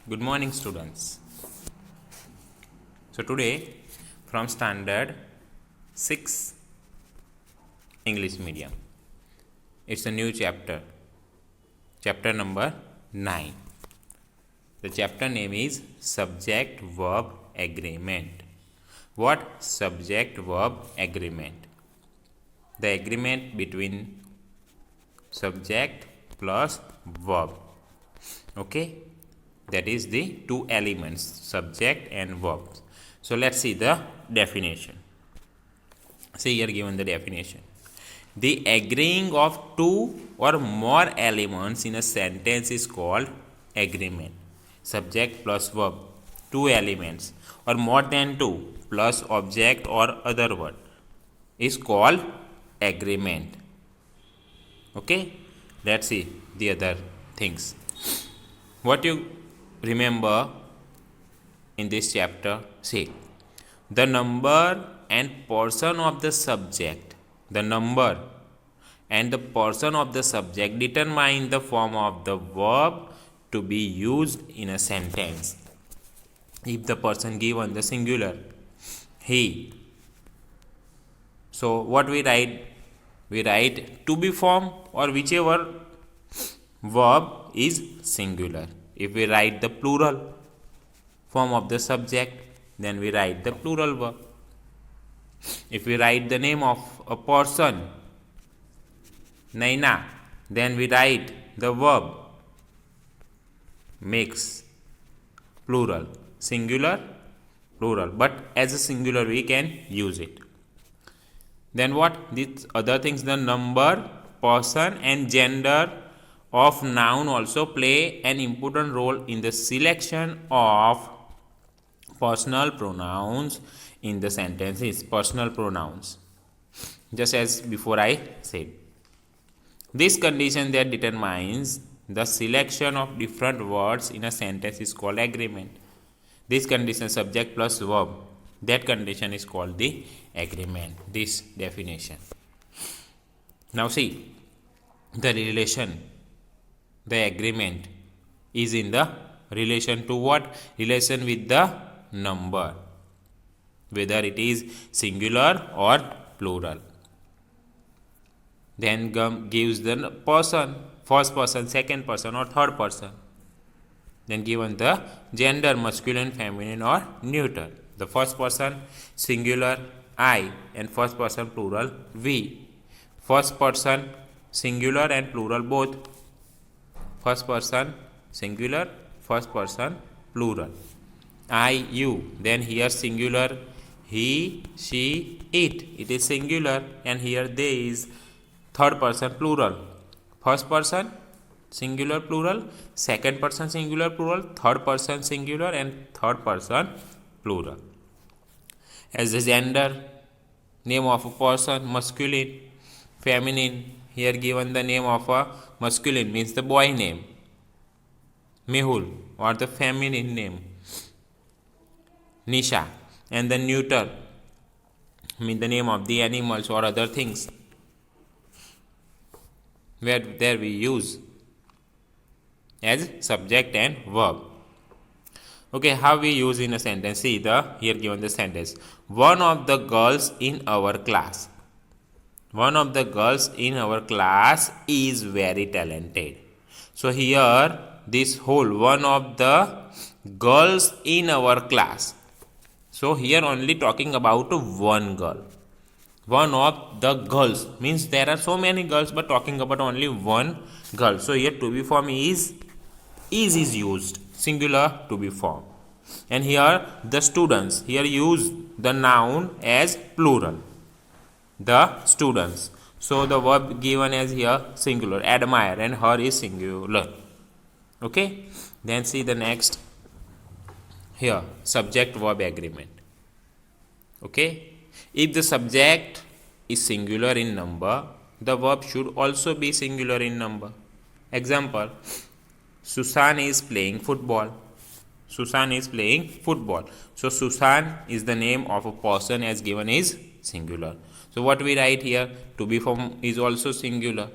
Good morning, students. So today, from standard 6 English medium, it's a new chapter number 9. The chapter name is Subject Verb Agreement. What subject verb agreement? The agreement between subject plus verb. Okay, that is the two elements, subject and verb. So let's see the definition. See here given the definition. The agreeing of two or more elements in a sentence is called agreement. Subject plus verb, two elements or more than two plus object or other word is called agreement. Okay, let's see the other things. What you remember in this chapter? See, the number and person of the subject, the number and the person of the subject determine the form of the verb to be used in a sentence. If the person given the singular, he, so what we write? We write to be form or whichever verb is singular. If we write the plural form of the subject, then we write the plural verb. If we write the name of a person, Naina, then we write the verb mix, plural, singular, plural, but as a singular we can use it. Then what? These other things, the number, person and gender of noun also play an important role in the selection of personal pronouns in the sentences. Personal pronouns, just as before I said. This condition that determines the selection of different words in a sentence is called agreement. This condition, subject plus verb, that condition is called the agreement. This definition. Now see, the relation, the agreement is in the relation to what? Relation with the number, whether it is singular or plural. Then gives the person, first person, second person or third person. Then given the gender, masculine, feminine or neuter. The first person singular I and first person plural we. First person singular and plural both. First person singular, first person plural. I, you. Then here singular he, she, it. It is singular, and here they is third person plural. First person singular plural, second person singular plural, third person singular and third person plural. As the gender, name of a person, masculine, feminine. Here given the name of a masculine means the boy name, Mehul, or the feminine name, Nisha, and the neuter mean the name of the animals or other things, where there we use as subject and verb. Okay, how we use in a sentence? See the here given the sentence. One of the girls in our class. One of the girls in our class is very talented. So here this whole one of the girls in our class. So here only talking about one girl. One of the girls means there are so many girls, but talking about only one girl. So here to be form is used, singular to be form. And here the students, here use the noun as plural, the students. So the verb given as here singular, admire, and her is singular. Okay, then see the next here, subject verb agreement. Okay, if the subject is singular in number, the verb should also be singular in number. Example, Susan is playing football. Susan is playing football. So Susan is the name of a person as given is singular. So what we write here? To be form is also singular.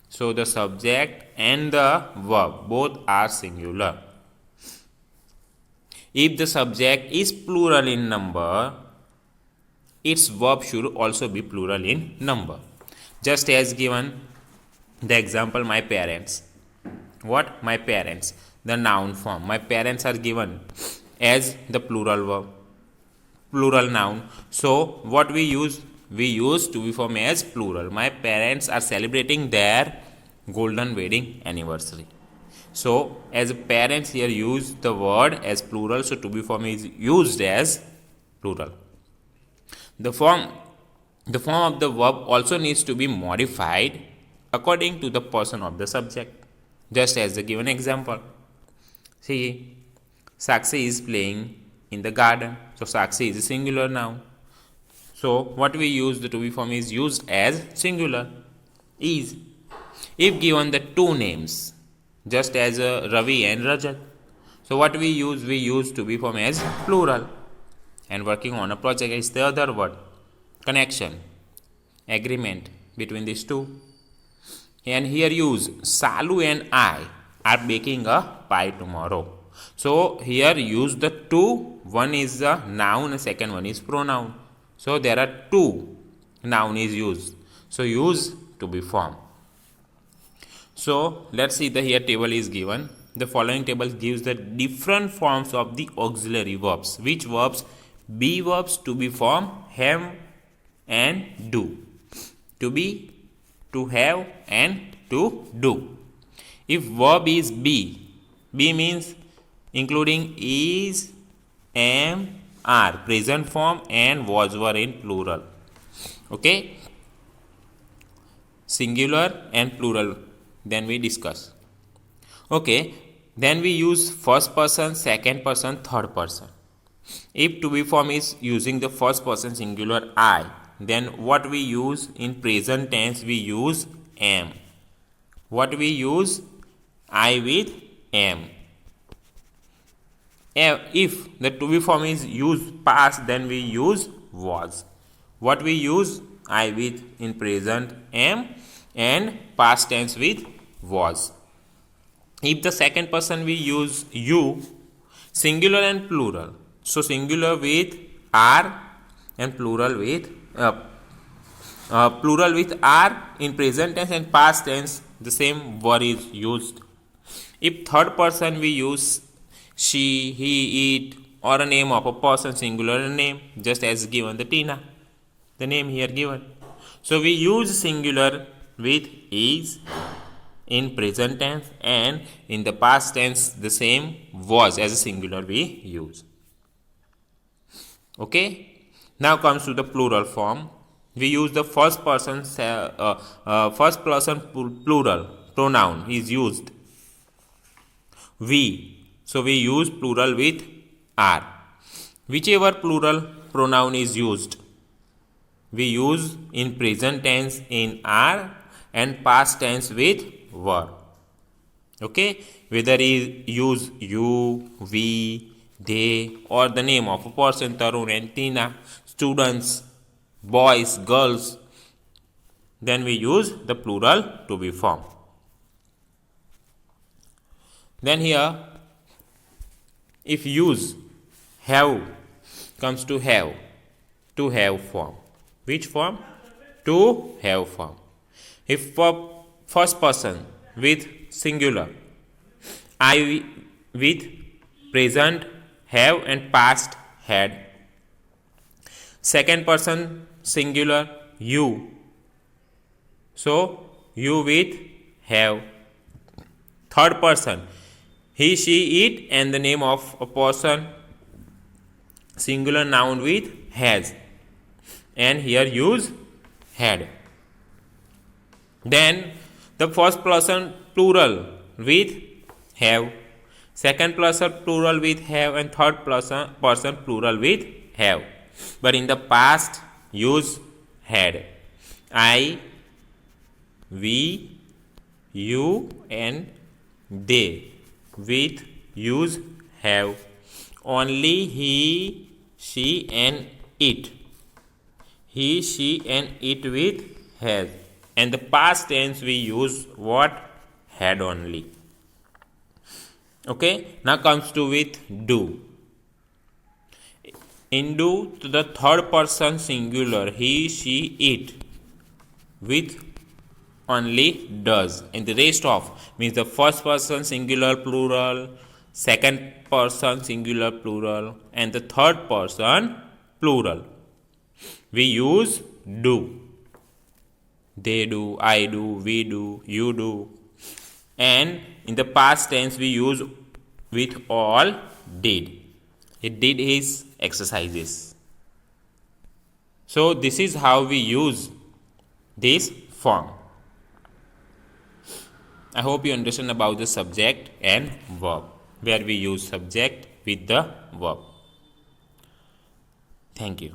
So the subject and the verb both are singular. If the subject is plural in number, its verb should also be plural in number. Just as given the example, my parents. What? My parents. The noun form. My parents are given as the plural verb, plural noun. So what we use? We use to be form as plural. My parents are celebrating their golden wedding anniversary. So as parents here use the word as plural, so to be form is used as plural. The form of the verb also needs to be modified according to the person of the subject. Just as the given example. See, Sakshi is playing in the garden. So Sakshi is a singular noun. So what we use, the to be form is used as singular. Is. If given the two names, just as Ravi and Rajat. So what we use to be form as plural. And working on a project is the other word. Connection, agreement between these two. And here use Salu and I are baking a pie tomorrow. So here use the two. One is a noun and second one is pronoun. So there are two noun is used. So use to be form. So let's see the here table is given. The following table gives the different forms of the auxiliary verbs. Which verbs? Be verbs to be form, have and do. To be, to have and to do. If verb is be means including is, am, are, present form and was, were in plural. Okay? Singular and plural. Then we discuss. Okay. Then we use first person, second person, third person. If to be form is using the first person singular I, then what we use in present tense, we use am. What we use? I with am. If the to be form is used past, then we use was. What we use? I with in present am and past tense with was. If the second person we use you, singular and plural. So singular with are and plural with are in present tense and past tense the same word is used. If third person we use she, he, it or a name of a person, singular name, just as given the Tina, the name here given. So we use singular with is in present tense and in the past tense the same was as a singular we use. Okay. Now comes to the plural form. We use the first person plural pronoun is used. We. So we use plural with are. Whichever plural pronoun is used, we use in present tense in are and past tense with were. Okay. Whether we use you, we, they or the name of a person, Tarun and Tina, students, boys, girls, then we use the plural to be form. Then here, if use have comes to have form. Which form? To have form. If for first person with singular, I with present have and past had. Second person singular you. So you with have. Third person he, she, it and the name of a person, singular noun with has. And here use had. Then the first person plural with have, second person plural with have and third person plural with have. But in the past use had. I, we, you and they with use have. Only he, she and it. He, she and it with has. And the past tense we use what? Had only. Okay. Now comes to with do. Indo to the third person singular, he, she, it, with only does, and the rest of means the first person singular plural, second person singular plural, and the third person plural. We use do. They do, I do, we do, you do. And in the past tense we use with all did. He did his exercises. So this is how we use this form. I hope you understand about the subject and verb, where we use subject with the verb. Thank you.